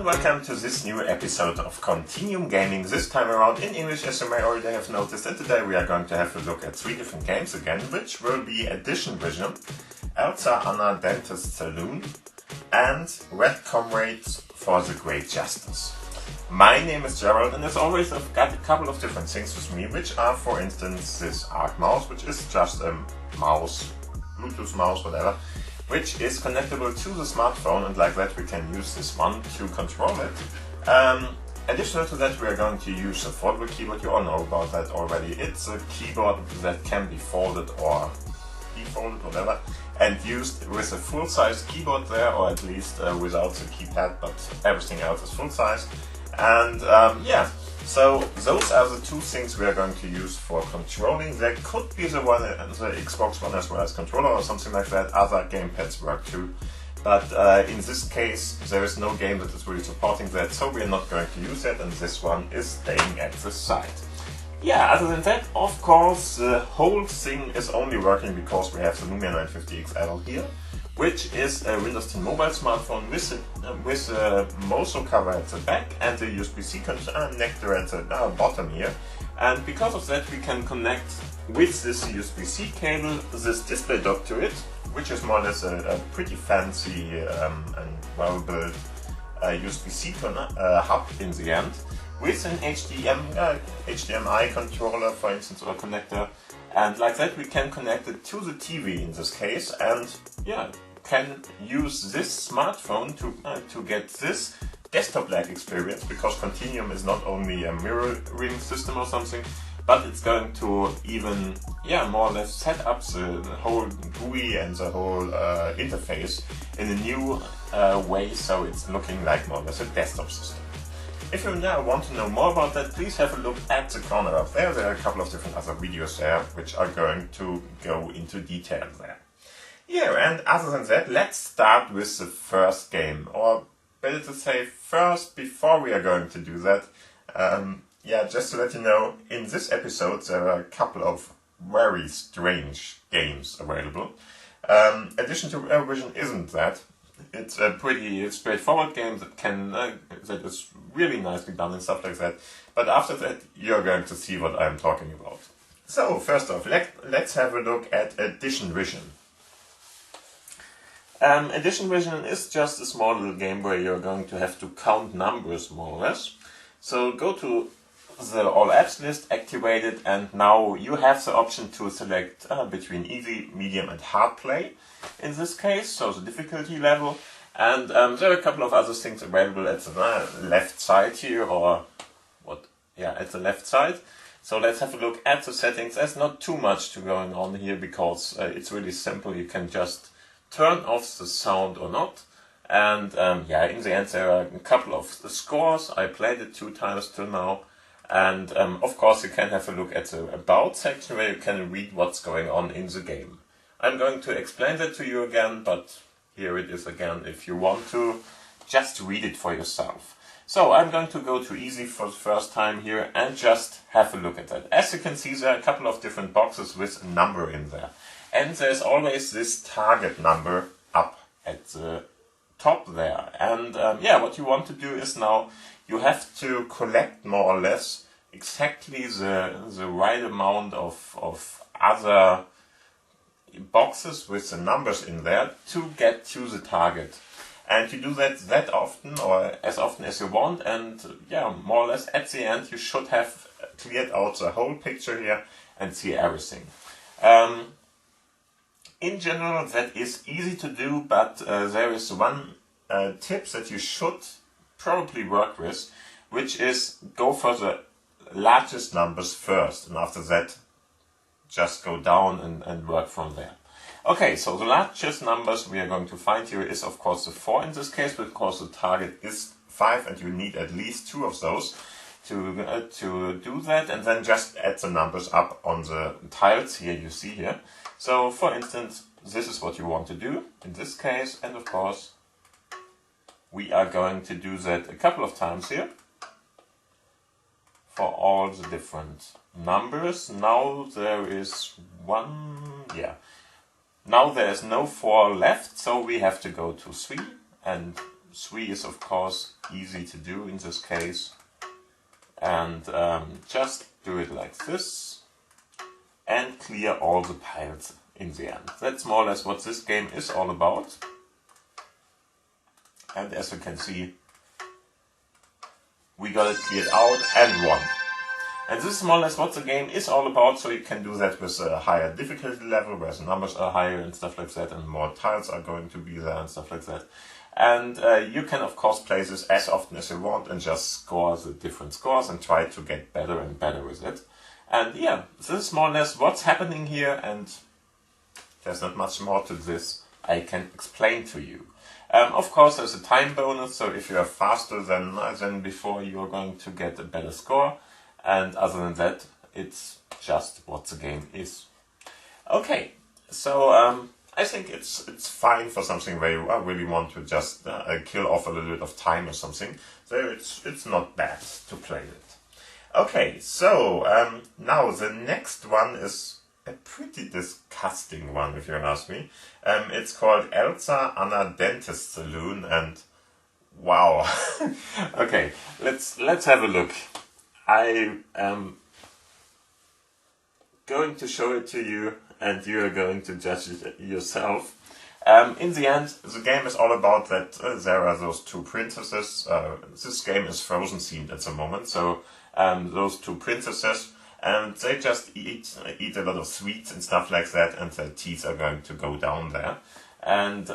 welcome to this new episode of Continuum Gaming, this time around in English, as you may already have noticed. And today we are going to have a look at 3 different games again, which will be Edition Vision, Elsa, Anna, Dentist, Saloon, and Red Comrades for the Great Justice. My name is Gerald, and as always I've got a couple of different things with me, which are, for instance, this Arc mouse, which is just a mouse, Bluetooth mouse, whatever, which is connectable to the smartphone, and like that we can use this one to control it. Additional to that, we are going to use a foldable keyboard. You all know about that already. It's a keyboard that can be folded or defolded, whatever, and used with a full-size keyboard there, or at least without the keypad, but everything else is full-size. And yeah, so those are the two things we are going to use for controlling. There could be the Xbox One as well as controller or something like that. Other gamepads work too. But in this case, there is no game that is really supporting that, so we are not going to use that, and this one is staying at the side. Yeah, other than that, of course, the whole thing is only working because we have the Lumia 950 XL here, which is a Windows 10 mobile smartphone with a Mozo cover at the back and a USB-C connector at the bottom here. And because of that, we can connect with this USB-C cable this display dock to it, which is more or less a pretty fancy and well-built USB-C hub in the end, with an HDMI controller, for instance, or connector. And like that we can connect it to the TV in this case, and yeah, can use this smartphone to get this desktop-like experience, because Continuum is not only a mirroring system or something, but it's going to even, yeah, more or less set up the whole GUI and the whole interface in a new way, so it's looking like more or less a desktop system. If you now want to know more about that, please have a look at the corner up there. There are a couple of different other videos there which are going to go into detail there. Yeah, and other than that, let's start with the first game. Or better to say, first, before we are going to do that, yeah, just to let you know, in this episode there are a couple of very strange games available. Addition to Vision isn't that. It's a pretty straightforward game that is really nicely done and stuff like that. But after that, you're going to see what I'm talking about. So first off, let's have a look at Edition Vision. Edition Vision is just a small little game where you're going to have to count numbers, more or less. So go to the All Apps list, activate it, and now you have the option to select between easy, medium and hard play in this case, so the difficulty level. And there are a couple of other things available at the left side here, or at the left side. So let's have a look at the settings. There's not too much to going on here because it's really simple. You can just turn off the sound or not. And yeah, in the end there are a couple of scores. I played it 2 times till now. And of course you can have a look at the About section where you can read what's going on in the game. I'm going to explain that to you again, but here it is again if you want to just read it for yourself. So I'm going to go to easy for the first time here and just have a look at that. As you can see, there are a couple of different boxes with a number in there. And there's always this target number up at the top there. And yeah, what you want to do is now you have to collect more or less exactly the right amount of other boxes with the numbers in there to get to the target. And you do that often, or as often as you want, and yeah, more or less at the end you should have cleared out the whole picture here and see everything. In general that is easy to do, but there is one tip that you should probably work with, which is go for the largest numbers first, and after that just go down and work from there. Okay, so the largest numbers we are going to find here is of course the 4 in this case, because the target is 5 and you need at least 2 of those to do that, and then just add the numbers up on the tiles here you see here. So for instance, this is what you want to do in this case, and of course we are going to do that a couple of times here for all the different numbers. Now there is now there is no 4 left, so we have to go to 3 and 3 is of course easy to do in this case. And just do it like this and clear all the piles in the end. That's more or less what this game is all about. And as you can see, we got it cleared out and won. And this is more or less what the game is all about, so you can do that with a higher difficulty level, where the numbers are higher and stuff like that, and more tiles are going to be there and stuff like that. And you can of course play this as often as you want and just score the different scores and try to get better and better with it. And yeah, this is more or less what's happening here, and there's not much more to this I can explain to you. Of course there's a time bonus, so if you are faster than before, you're going to get a better score. And other than that, it's just what the game is. Okay, so I think it's fine for something where you really want to just kill off a little bit of time or something. So it's not bad to play it. Okay, so now the next one is a pretty disgusting one, if you ask me. It's called Elsa Anna Dentist Saloon, and wow. Okay, let's have a look. I am going to show it to you, and you are going to judge it yourself. In the end, the game is all about that there are those two princesses. This game is Frozen themed at the moment, so those two princesses, and they just eat a lot of sweets and stuff like that, and their teeth are going to go down there. And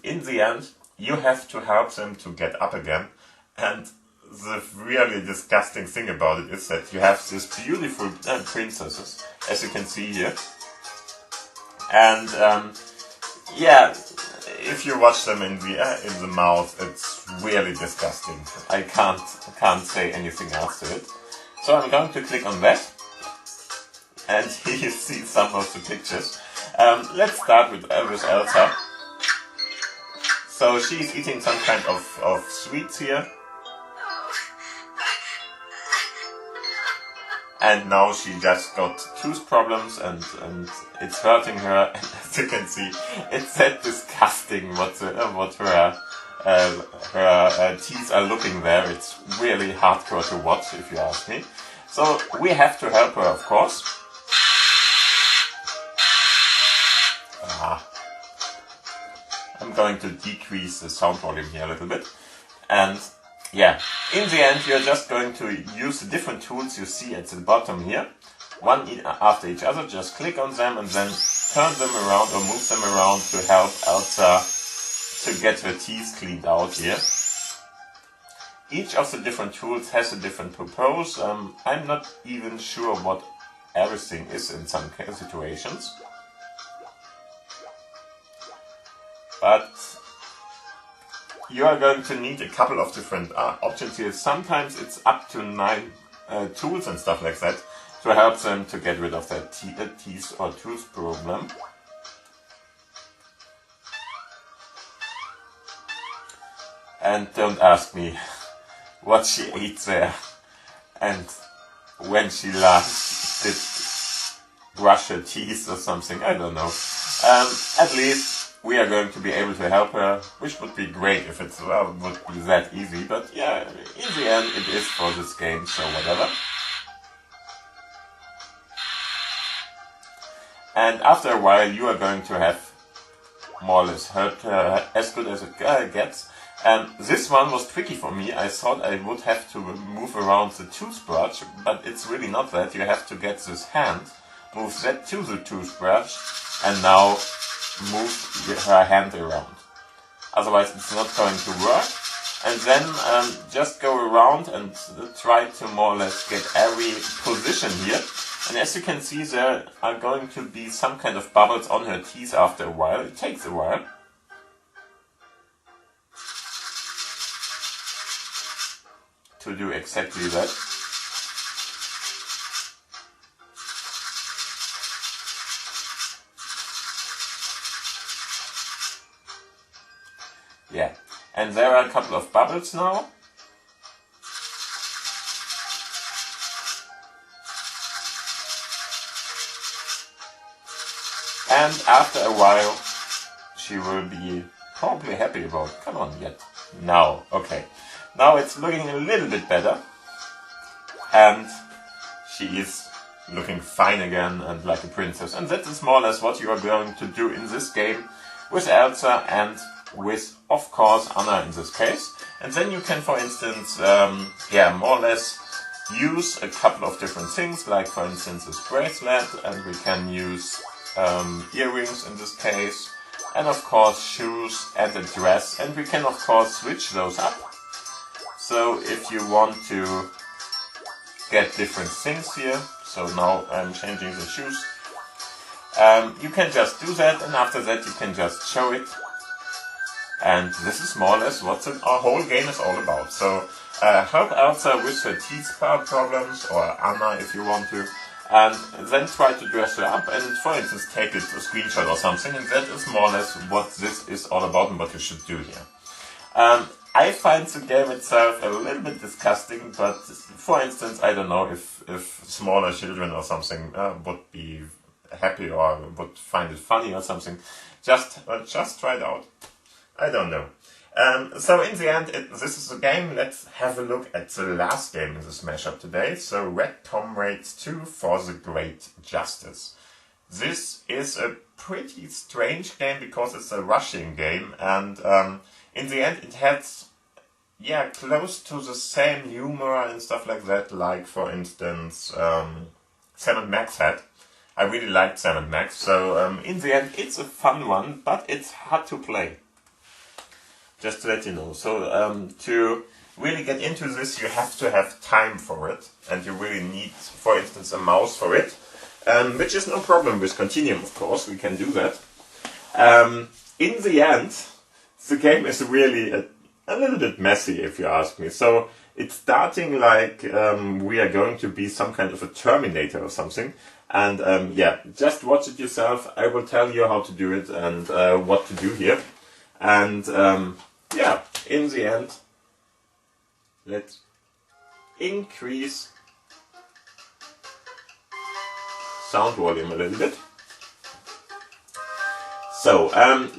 in the end, you have to help them to get up again. And the really disgusting thing about it is that you have these beautiful princesses, as you can see here. And yeah, if you watch them in the mouth, it's really disgusting. I can't say anything else to it. So I'm going to click on that, and here you see some of the pictures. Let's start with Elsa. So she's eating some kind of sweets here. And now she just got tooth problems, and it's hurting her. And as you can see, it's that disgusting what her teeth are looking there. It's really hardcore to watch, if you ask me. So we have to help her, of course. I'm going to decrease the sound volume here a little bit. And yeah, in the end, you're just going to use the different tools you see at the bottom here, one after each other. Just click on them and then turn them around or move them around to help Elsa to get her teeth cleaned out here. Each of the different tools has a different purpose. I'm not even sure what everything is in some situations. But you are going to need a couple of different options here. Sometimes it's up to 9 tools and stuff like that to help them to get rid of their teeth or tooth problem. And don't ask me what she ate there and when she last did brush her teeth or something, I don't know. At least we are going to be able to help her, which would be great if it would be that easy, but yeah, in the end it is for this game, so whatever. And after a while you are going to have more or less helped her as good as it gets. This one was tricky for me. I thought I would have to move around the toothbrush, but it's really not that. You have to get this hand, move that to the toothbrush, and now move her hand around. Otherwise it's not going to work. And then just go around and try to more or less get every position here. And as you can see, there are going to be some kind of bubbles on her teeth after a while. It takes a while. To do exactly that. Yeah, and there are a couple of bubbles now. And after a while, she will be probably happy about. Come on, yet. Now, okay. Now it's looking a little bit better. And she is looking fine again and like a princess. And that is more or less what you are going to do in this game with Elsa and with, of course, Anna in this case. And then you can, for instance, more or less use a couple of different things, like for instance this bracelet, and we can use earrings in this case, and of course shoes and a dress, and we can of course switch those up. So if you want to get different things here, so now I'm changing the shoes, you can just do that, and after that you can just show it. And this is more or less what our whole game is all about. So help Elsa with her teeth problems, or Anna if you want to, and then try to dress her up and, for instance, take a screenshot or something, and that is more or less what this is all about and what you should do here. I find the game itself a little bit disgusting, but for instance, I don't know if smaller children or something would be happy or would find it funny or something. Just try it out. I don't know. So in the end, this is the game. Let's have a look at the last game in this mashup today. So Red Comrades 2 for the Great Justice. This is a pretty strange game because it's a Russian game, and in the end it has close to the same humor and stuff like that, like for instance Sam & Max had. I really liked Sam & Max, so in the end it's a fun one, but it's hard to play. Just to let you know. So to really get into this, you have to have time for it, and you really need, for instance, a mouse for it, which is no problem with Continuum, of course. We can do that. In the end, the game is really a little bit messy, if you ask me. So it's starting like we are going to be some kind of a Terminator or something. And just watch it yourself. I will tell you how to do it and what to do here. And in the end, let's increase sound volume a little bit. So,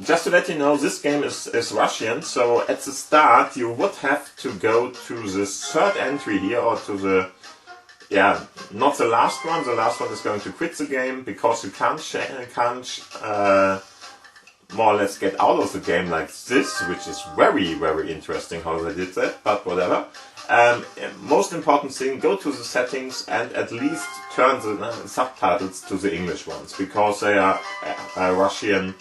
just to let you know, this game is Russian, so at the start you would have to go to the third entry here, or to the, not the last one. The last one is going to quit the game, because you can't more or less get out of the game like this, which is very, very interesting how they did that, but whatever. Most important thing, go to the settings and at least turn the subtitles to the English ones, because they are Russian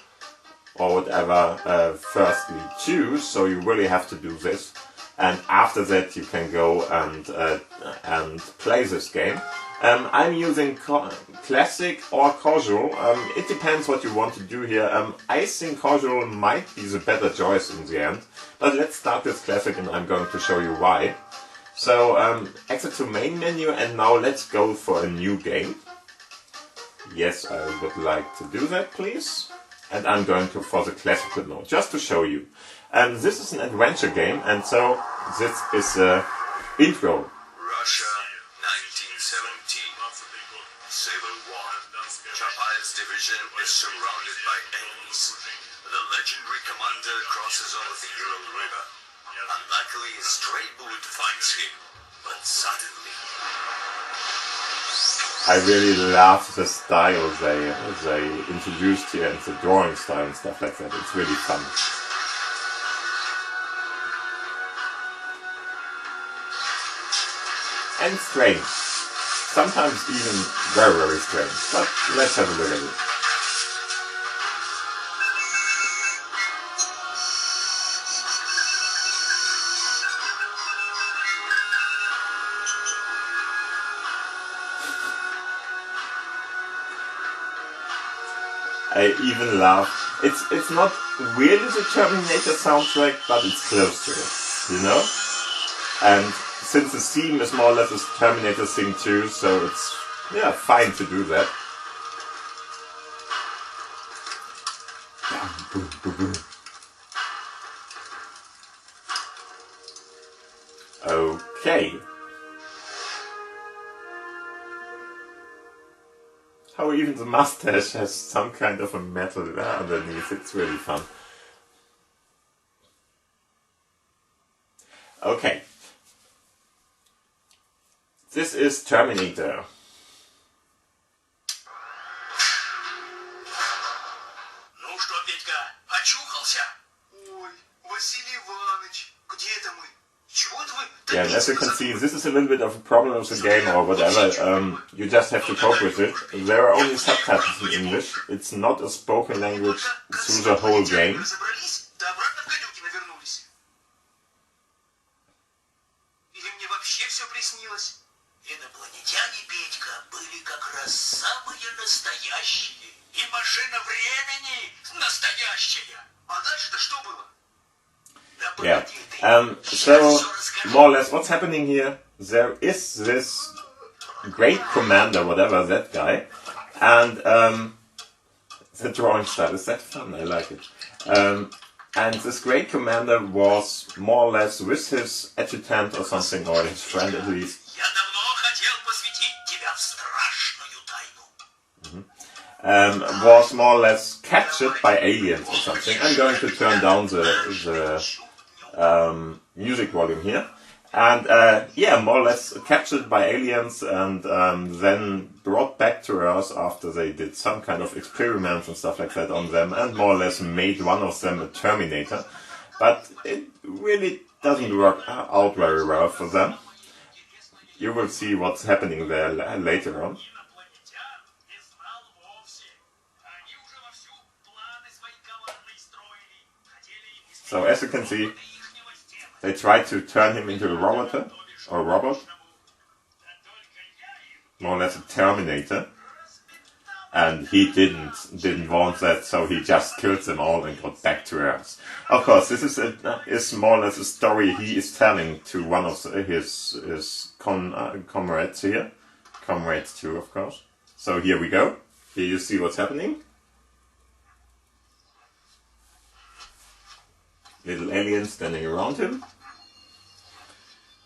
or whatever firstly choose, so you really have to do this. And after that you can go and play this game. I'm using classic or casual. It depends what you want to do here. I think casual might be the better choice in the end. But let's start with classic, and I'm going to show you why. So exit to main menu, and now let's go for a new game. Yes, I would like to do that, please. And I'm going to for the classical mode, just to show you. This is an adventure game, and so this is the intro. Russia, 1917. Civil War. Chapal's division is surrounded by enemies. The legendary commander crosses over the Ural River. Unluckily, a stray bullet finds him, but suddenly... I really love the style they introduced here, and the drawing style and stuff like that. It's really fun. And strange. Sometimes even very, very strange. But let's have a look at it. I even love. It's not really the Terminator soundtrack, but it's close to it, you know? And since the theme is more or less a Terminator thing too, so it's fine to do that. Okay. How even the mustache has some kind of a metal underneath. It's really fun. Okay. This is Terminator. Ну что, Петька, очухался? Ой, Василий Иванович, где это мы? Чего это вы? Yeah, and as you can see, this is a little bit of a problem with the game or whatever. You just have to cope with it. There are only subtitles in English. It's not a spoken language through the whole game. Разобрались? Да обратно в гадюки навернулись. Или мне вообще все приснилось? Инопланетяне, Петька, были как раз самые настоящие. И машина времени настоящая. А дальше-то что было? Yeah. So, more or less, what's happening here? There is this great commander, whatever, that guy. And the drawing style, is that fun? I like it. And this great commander was more or less with his adjutant or something, or his friend at least. Was more or less captured by aliens or something. I'm going to turn down the music volume here. And yeah, more or less captured by aliens and then brought back to Earth after they did some kind of experiments and stuff like that on them, and more or less made one of them a Terminator. But it really doesn't work out very well for them. You will see what's happening there later on. So as you can see, they tried to turn him into a robot, more or less a Terminator, and he didn't want that, so he just killed them all and got back to Earth. Of course, this is more or less a story he is telling to one of his comrades here, Comrades 2, of course. So here we go. Here you see what's happening. Little aliens standing around him.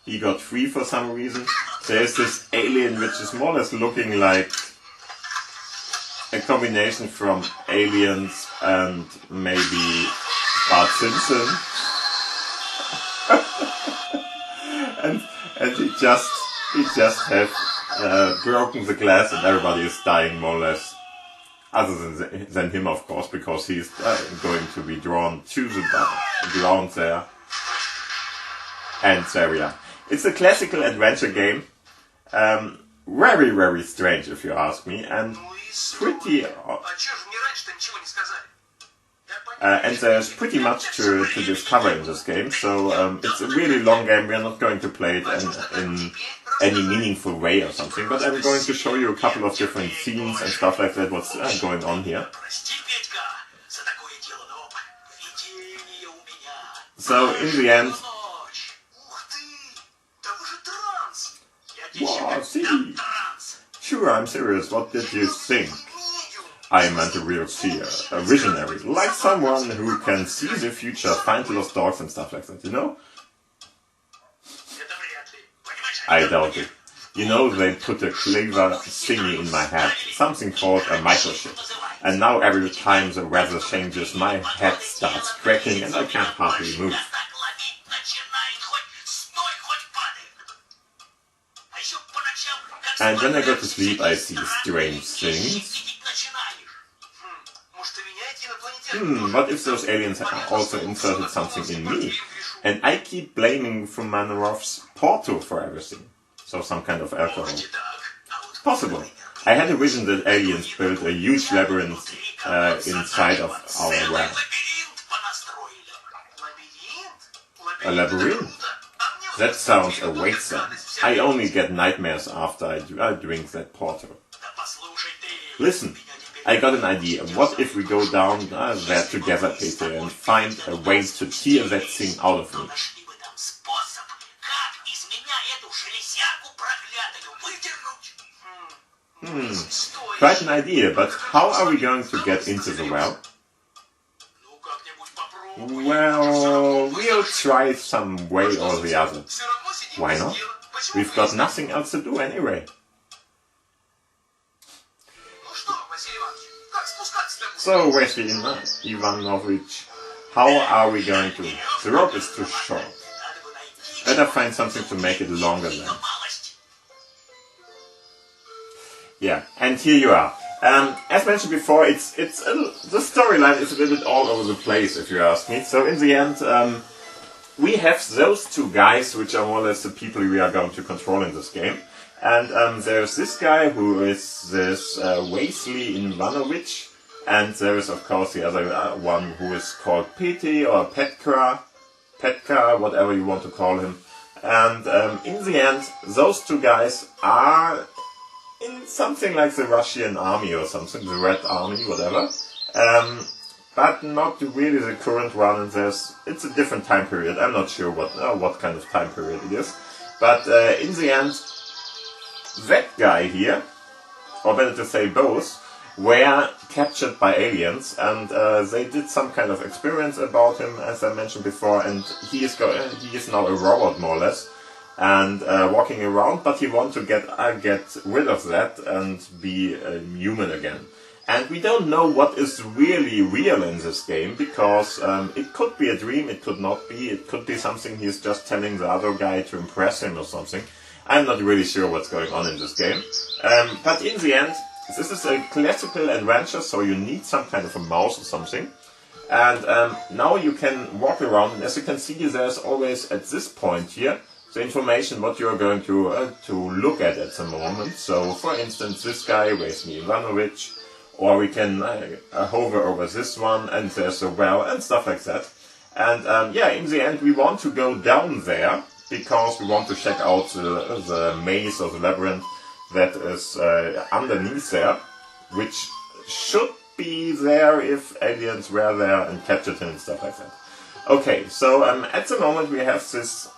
He got free for some reason. There's this alien which is more or less looking like a combination from Aliens and maybe Bart Simpson. and he just have broken the glass and everybody is dying more or less. Other than him, of course, because he's going to be drawn to the ground there. And there we are. It's a classical adventure game. Very, very strange, if you ask me, and pretty... and there's pretty much to discover in this game, so it's a really long game. We're not going to play it in any meaningful way or something, but I'm going to show you a couple of different scenes and stuff like that, what's going on here. So, in the end... Wow, see? Sure, I'm serious, what did you think? I meant a real seer, a visionary, like someone who can see the future, find lost dogs and stuff like that, you know? I doubt it. You know, they put a clever thingy in my head, something called a microchip. And now every time the weather changes, my head starts cracking and I can't hardly move. And when I go to sleep, I see strange things. What if those aliens have also inserted something in me? And I keep blaming Fumanov's portal for everything. So some kind of alcohol. Possible. I had a vision that aliens built a huge labyrinth inside of our web. A labyrinth? That sounds awesome. I only get nightmares after I drink that portal. Listen, I got an idea. What if we go down there together, Peter, and find a way to tear that thing out of me? Quite an idea, but how are we going to get into the well? Well, we'll try some way or the other. Why not? We've got nothing else to do anyway. So, Vasily Ivanovich, how are we going to... The rope is too short. A better find something to make it longer then. Yeah, and here you are. As mentioned before, the storyline is a little bit all over the place, if you ask me. So in the end, we have those two guys, which are more or less the people we are going to control in this game. And there's this guy who is this Wesley Ivanovic, and there is of course the other one who is called Peti or Petka, whatever you want to call him. And in the end, those two guys are in something like the Russian army or something, the Red Army, whatever. But not really the current one, and it's a different time period. I'm not sure what kind of time period it is. But in the end, that guy here, or better to say both, were captured by aliens, and they did some kind of experiments about him, as I mentioned before, and he is now a robot, more or less, and walking around, but he wants to get rid of that and be human again. And we don't know what is really real in this game, because it could be a dream, it could not be, it could be something he's just telling the other guy to impress him or something. I'm not really sure what's going on in this game. But in the end, this is a classical adventure, so you need some kind of a mouse or something. And now you can walk around, and as you can see, there's always at this point here the information what you're going to look at the moment. So, for instance, this guy, Wesley Ivanovic, or we can hover over this one, and there's a well, and stuff like that. And yeah, in the end, we want to go down there, because we want to check out the maze or the labyrinth that is underneath there, which should be there if aliens were there and captured him and stuff like that. Okay, so at the moment we have this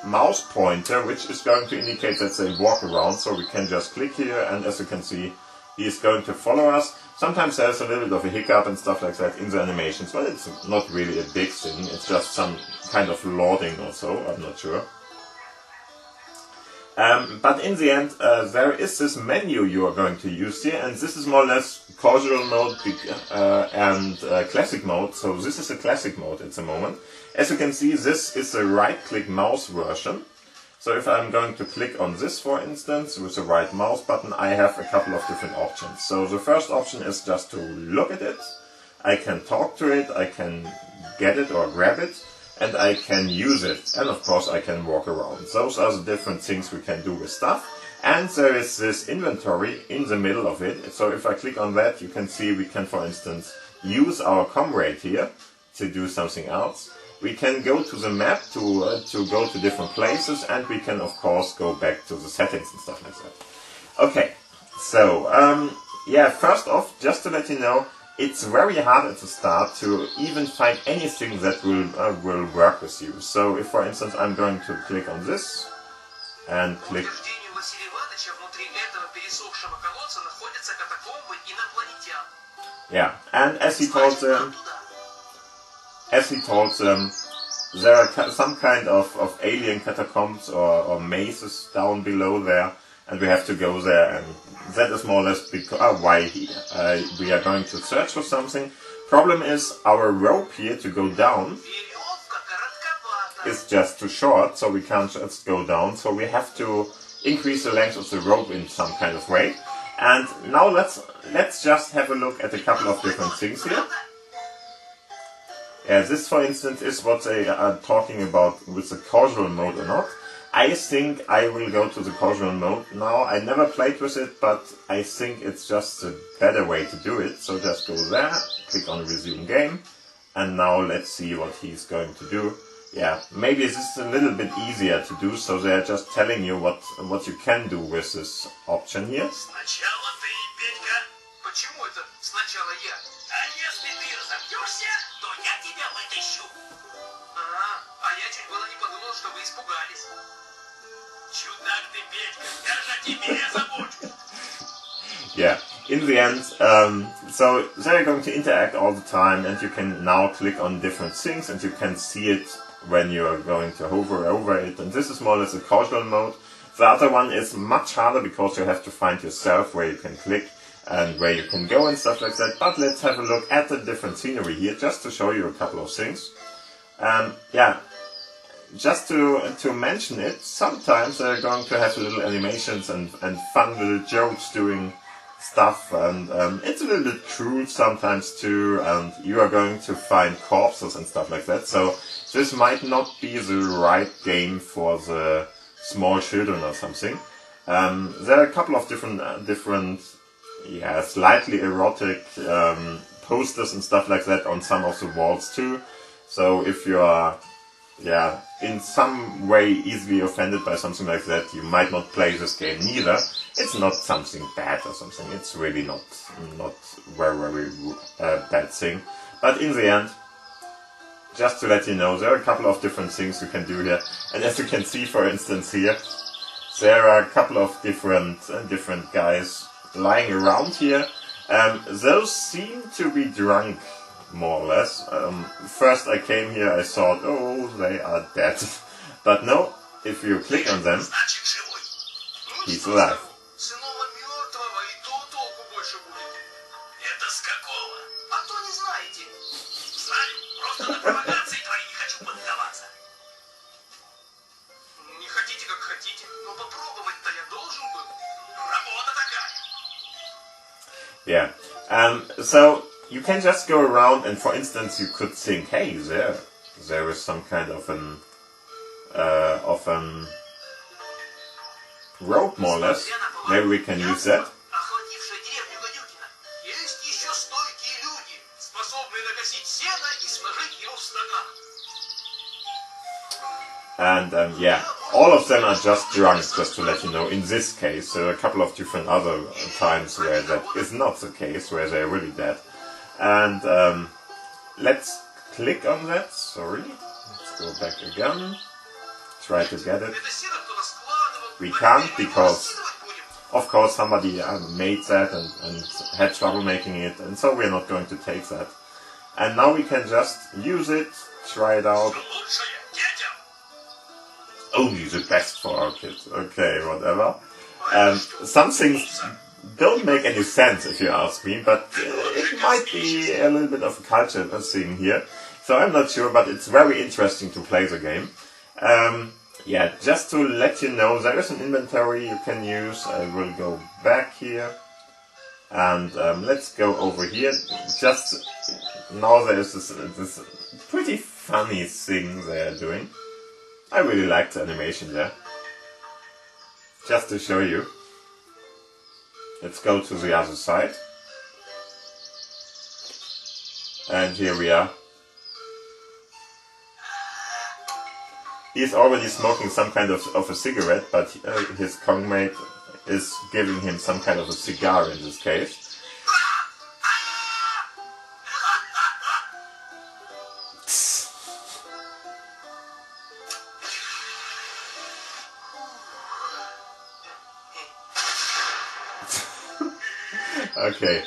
mouse pointer, which is going to indicate that they walk around, so we can just click here, and as you can see, he is going to follow us. Sometimes there's a little bit of a hiccup and stuff like that in the animations, but it's not really a big thing, it's just some kind of loading or so, I'm not sure. But in the end, there is this menu you are going to use here, and this is more or less casual mode and classic mode. So this is a classic mode at the moment. As you can see, this is a right-click mouse version. So if I'm going to click on this, for instance, with the right mouse button, I have a couple of different options. So the first option is just to look at it. I can talk to it, I can get it or grab it, and I can use it, and of course I can walk around. Those are the different things we can do with stuff. And there is this inventory in the middle of it, so if I click on that, you can see we can, for instance, use our Comrade here to do something else. We can go to the map to go to different places, and we can of course go back to the settings and stuff like that. Okay, so yeah, first off, just to let you know, it's very hard at the start to even find anything that will work with you. So if, for instance, I'm going to click on this and click. Yeah, and as he told them, there are some kind of alien catacombs or mazes down below there, and we have to go there, and that is more or less why we are going to search for something. Problem is, our rope here to go down is just too short, so we can't just go down, so we have to increase the length of the rope in some kind of way. And now let's just have a look at a couple of different things here. Yeah, this, for instance, is what they are talking about with the casual mode or not. I think I will go to the casual mode now. I never played with it, but I think it's just a better way to do it. So just go there, click on resume game, and now let's see what he's going to do. Yeah, maybe this is a little bit easier to do, so they're just telling you what you can do with this option here. Yeah, in the end, so they're going to interact all the time, and you can now click on different things, and you can see it when you are going to hover over it, and this is more or less a casual mode. The other one is much harder because you have to find yourself where you can click and where you can go and stuff like that. But let's have a look at the different scenery here, just to show you a couple of things. Yeah, just to mention it, sometimes they're going to have little animations and fun little jokes doing stuff, and it's a little bit cruel sometimes too, and you are going to find corpses and stuff like that, so this might not be the right game for the small children or something. There are a couple of different slightly erotic posters and stuff like that on some of the walls too, so if you are in some way easily offended by something like that, you might not play this game neither. It's not something bad or something, it's really not very bad thing. But in the end, just to let you know, there are a couple of different things you can do here. And as you can see, for instance here, there are a couple of different guys lying around here. Those seem to be drunk, more or less. First I came here, I thought, oh, they are dead. But no, if you click on them, he's alive. Yeah, so you can just go around and, for instance, you could think, hey, there is some kind of an rope, more or less. Maybe we can use that. And all of them are just drunk, just to let you know, in this case. There are a couple of different other times where that is not the case, where they're really dead. And let's click on that, sorry. Let's go back again. Try to get it. We can't, because of course somebody made that and had trouble making it, and so we're not going to take that. And now we can just use it, try it out. Only the best for our kids. Okay, whatever. Some things don't make any sense if you ask me, but it might be a little bit of a culture thing here. So I'm not sure, but it's very interesting to play the game. Just to let you know, there is an inventory you can use. I will go back here. And let's go over here. Just now there is this pretty funny thing they are doing. I really like the animation there. Just to show you. Let's go to the other side. And here we are. He's already smoking some kind of a cigarette, but his comrade is giving him some kind of a cigar in this case. Okay.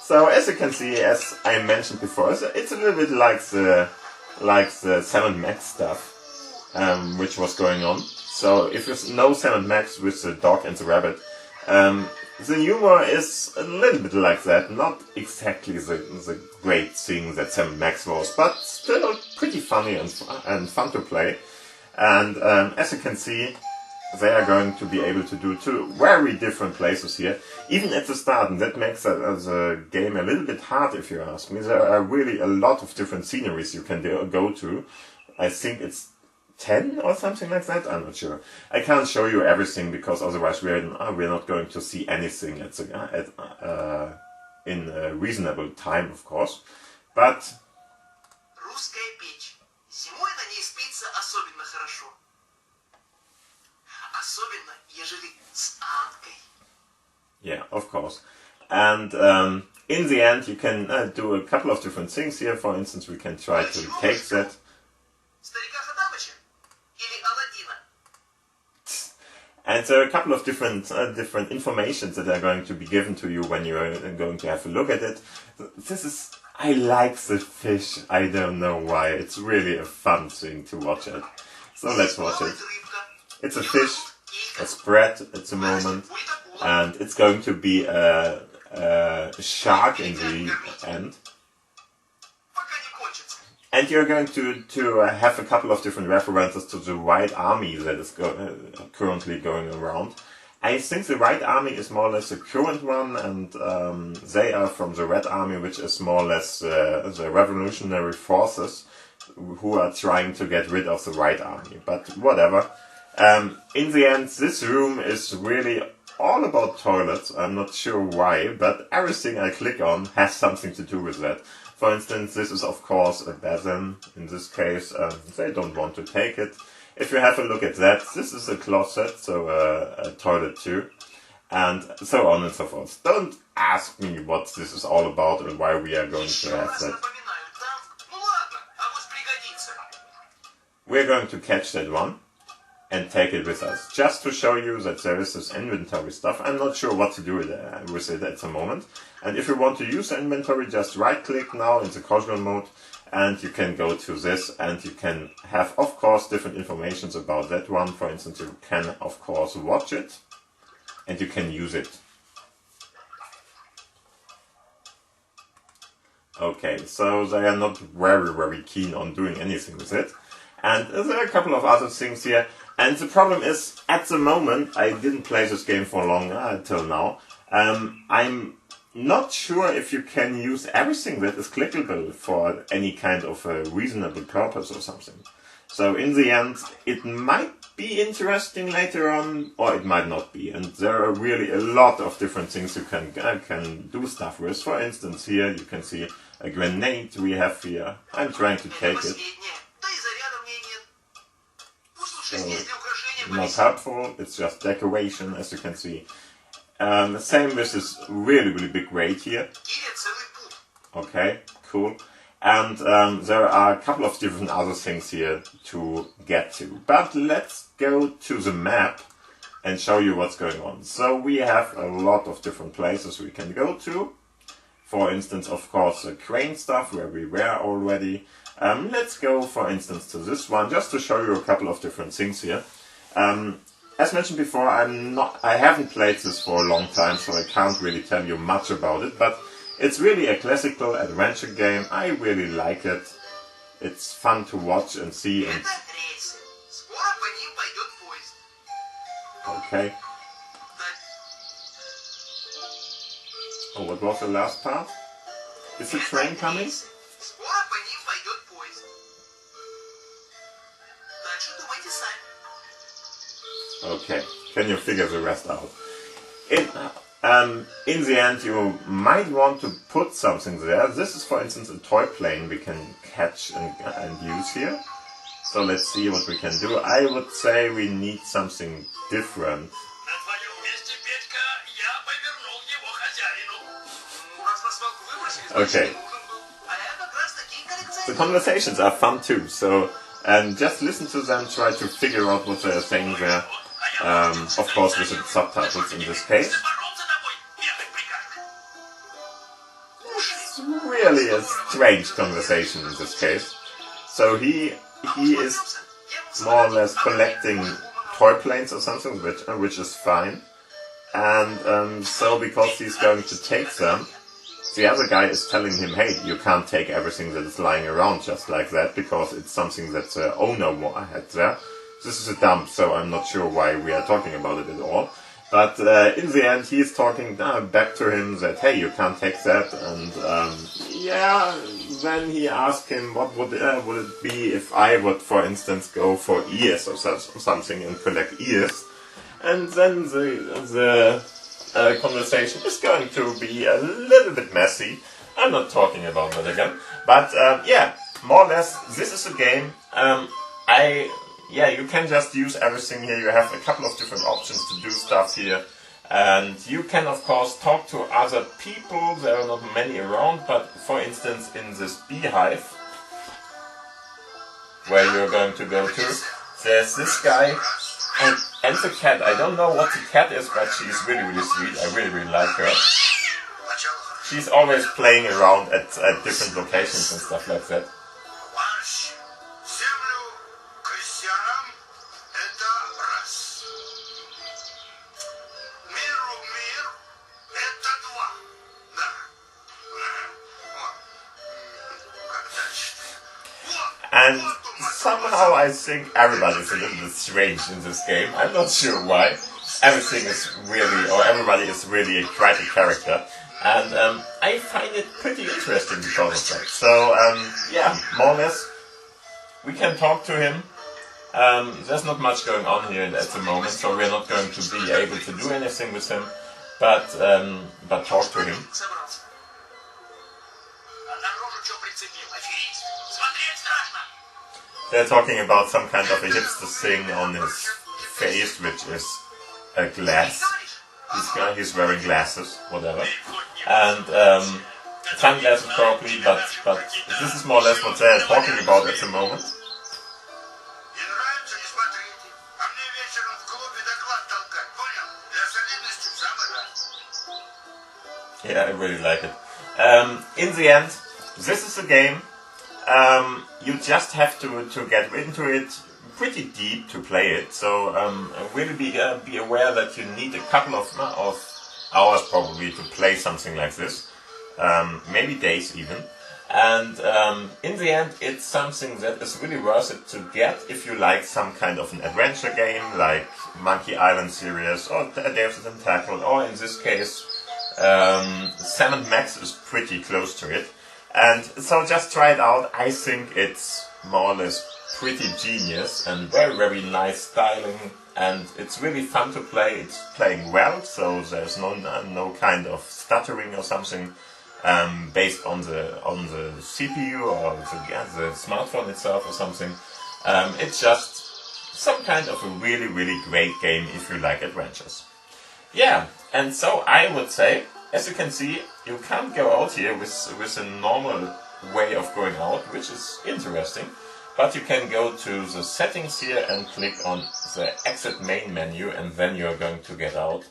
So as you can see, as I mentioned before, it's a little bit like the Sam & Max stuff, which was going on. So if you know Sam & Max with the dog and the rabbit, the humor is a little bit like that. Not exactly the great thing that Sam & Max was, but still pretty funny and fun to play. And as you can see, they are going to be able to do two very different places here, even at the start, and that makes the game a little bit hard if you ask me. There are really a lot of different sceneries you can go to. I think it's 10 or something like that, I'm not sure. I can't show you everything because otherwise we're not going to see anything in a reasonable time, of course. But yeah, of course. And in the end you can do a couple of different things here. For instance, we can try to take that. And there are a couple of different informations that are going to be given to you when you're going to have a look at it. I like the fish, I don't know why. It's really a fun thing to watch it. So let's watch it. It's a fish, a spread at the moment, and it's going to be a shark in the end. And you're going to have a couple of different references to the White Army that is currently going around. I think the White Army is more or less the current one, and they are from the Red Army, which is more or less the revolutionary forces who are trying to get rid of the White Army. But whatever. In the end, this room is really all about toilets. I'm not sure why, but everything I click on has something to do with that. For instance, this is of course a basin. In this case, they don't want to take it. If you have a look at that, this is a closet, so a toilet too, and so on and so forth. Don't ask me what this is all about and why we are going to have that. We're going to catch that one and take it with us, just to show you that there is this inventory stuff. I'm not sure what to do with it at the moment. And if you want to use the inventory, just right click now in the casual mode, and you can go to this, and you can have, of course, different informations about that one. For instance, you can, of course, watch it, and you can use it. Okay, so they are not very keen on doing anything with it. And there are a couple of other things here. And the problem is, at the moment, I didn't play this game for long until now. I'm not sure if you can use everything that is clickable for any kind of a reasonable purpose or something. So in the end, it might be interesting later on, or it might not be. And there are really a lot of different things you can do stuff with. For instance, here you can see a grenade we have here. I'm trying to take it. So, not helpful, it's just decoration, as you can see. Same with this really big weight here. Okay, cool. And there are a couple of different other things here to get to. But let's go to the map and show you what's going on. So we have a lot of different places we can go to. For instance, of course, the crane stuff where we were already. Let's go, for instance, to this one, just to show you a couple of different things here. As mentioned before, I haven't played this for a long time, so I can't really tell you much about it, but it's really a classical adventure game. I really like it. It's fun to watch and see. And okay. Oh, what was the last part? Is the train coming? Okay, can you figure the rest out? In the end, you might want to put something there. This is, for instance, a toy plane we can catch and use here. So let's see what we can do. I would say we need something different. Okay. The conversations are fun too, so just listen to them, try to figure out what they're saying there. Of course with the subtitles in this case. It's really a strange conversation in this case. So he is more or less collecting toy planes or something, which is fine. And so because he's going to take them, the other guy is telling him, hey, you can't take everything that is lying around just like that, because it's something that the owner had there. This is a dump, so I'm not sure why we are talking about it at all. But in the end, he's talking back to him that, hey, you can't take that. And then he asked him, what would it be if I would, for instance, go for ears or something and collect ears. And then the conversation is going to be a little bit messy. I'm not talking about that again. But more or less, this is a game. You can just use everything here. You have a couple of different options to do stuff here. And you can, of course, talk to other people. There are not many around, but for instance, in this beehive, where you're going to go to, there's this guy and the cat. I don't know what the cat is, but she's really sweet. I really like her. She's always playing around at different locations and stuff like that. And somehow I think everybody is a little bit strange in this game. I'm not sure why. Everybody is really quite a character. And I find it pretty interesting because of that. So, more or less, we can talk to him. There's not much going on here at the moment, so we're not going to be able to do anything with him, but talk to him. They're talking about some kind of a hipster thing on his face, which is a glass. He's wearing glasses, whatever. And sunglasses probably, but this is more or less what they're talking about at the moment. Yeah, I really like it. In the end, this is a game. You just have to get into it pretty deep to play it. So really be aware that you need a couple of hours probably to play something like this. Maybe days even. And in the end, it's something that is really worth it to get if you like some kind of an adventure game like Monkey Island series or Day of the Tentacle, or in this case, Sam & Max is pretty close to it. And so just try it out. I think it's more or less pretty genius and very, very nice styling, and it's really fun to play. It's playing well, so there's no kind of stuttering or something based on the CPU or the smartphone itself or something. It's just some kind of a really, really great game if you like adventures. Yeah, and so I would say, as you can see, you can't go out here with a normal way of going out, which is interesting. But you can go to the settings here and click on the exit main menu, and then you're going to get out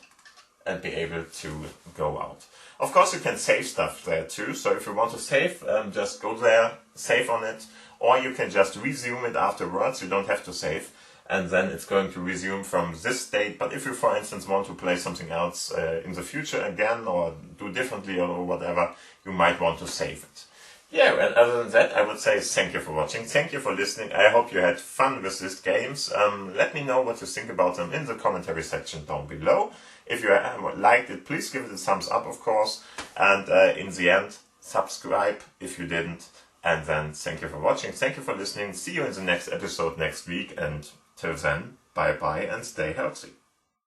and be able to go out. Of course, you can save stuff there too. So if you want to save, just go there, save on it, or you can just resume it afterwards. You don't have to save. And then it's going to resume from this state. But if you, for instance, want to play something else in the future again, or do differently or whatever, you might want to save it. Yeah, and other than that, I would say thank you for watching. Thank you for listening. I hope you had fun with these games. Let me know what you think about them in the commentary section down below. If you liked it, please give it a thumbs up, of course. And in the end, subscribe if you didn't. And then thank you for watching. Thank you for listening. See you in the next episode next week. And till then, bye-bye and stay healthy.